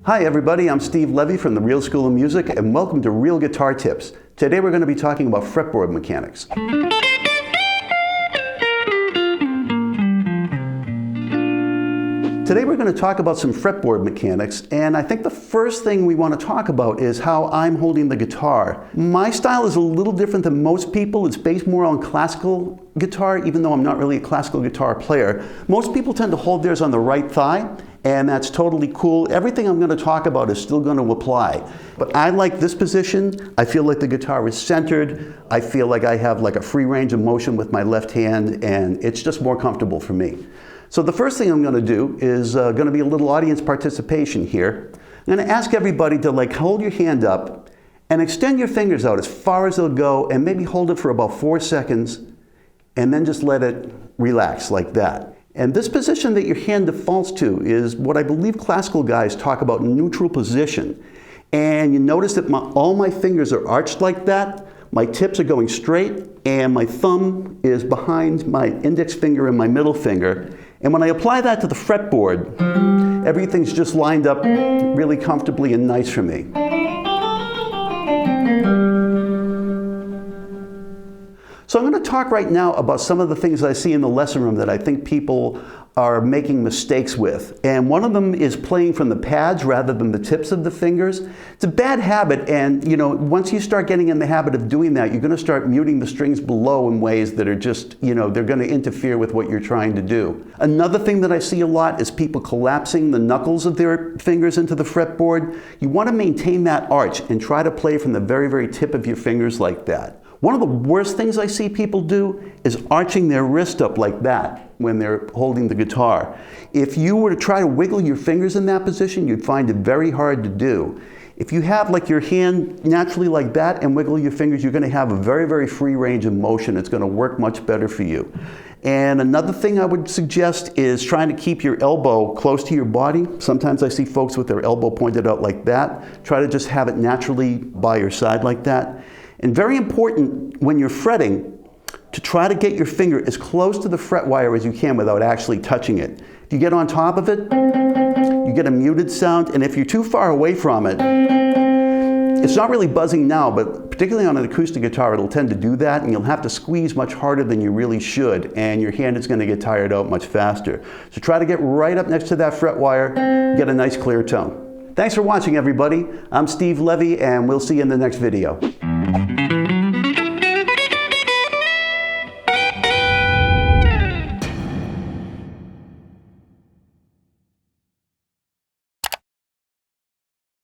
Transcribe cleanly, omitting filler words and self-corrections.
Hi everybody, I'm Steve Levy from the Real School of Music and welcome to Real Guitar Tips. Today we're going to be talking about fretboard mechanics. Today we're going to talk about some fretboard mechanics, and I think the first thing we want to talk about is how I'm holding the guitar. My style is a little different than most people. It's based more on classical guitar, even though I'm not really a classical guitar player. Most people tend to hold theirs on the right thigh, and that's totally cool. Everything I'm going to talk about is still going to apply. But I like this position. I feel like the guitar is centered. I feel like I have like a free range of motion with my left hand, and it's just more comfortable for me. So the first thing I'm going to do is going to be a little audience participation here. I'm going to ask everybody to hold your hand up and extend your fingers out as far as they'll go and maybe hold it for about 4 seconds and then just let it relax like that. And this position that your hand defaults to is what I believe classical guys talk about neutral position. And you notice that all my fingers are arched like that. My tips are going straight and my thumb is behind my index finger and my middle finger. And when I apply that to the fretboard, everything's just lined up really comfortably and nice for me. So I'm going to talk right now about some of the things I see in the lesson room that I think people are making mistakes with. And one of them is playing from the pads rather than the tips of the fingers. It's a bad habit, and once you start getting in the habit of doing that, you're going to start muting the strings below in ways that are just, they're going to interfere with what you're trying to do. Another thing that I see a lot is people collapsing the knuckles of their fingers into the fretboard. You want to maintain that arch and try to play from the very, very tip of your fingers like that. One of the worst things I see people do is arching their wrist up like that when they're holding the guitar. If you were to try to wiggle your fingers in that position, you'd find it very hard to do. If you have your hand naturally like that and wiggle your fingers, you're going to have a very, very free range of motion. It's going to work much better for you. And another thing I would suggest is trying to keep your elbow close to your body. Sometimes I see folks with their elbow pointed out like that. Try to just have it naturally by your side like that. And very important when you're fretting to try to get your finger as close to the fret wire as you can without actually touching it. If you get on top of it, you get a muted sound, and if you're too far away from it, it's not really buzzing now, but particularly on an acoustic guitar, it'll tend to do that, and you'll have to squeeze much harder than you really should, and your hand is going to get tired out much faster. So try to get right up next to that fret wire, get a nice clear tone. Thanks for watching, everybody. I'm Steve Levy, and we'll see you in the next video.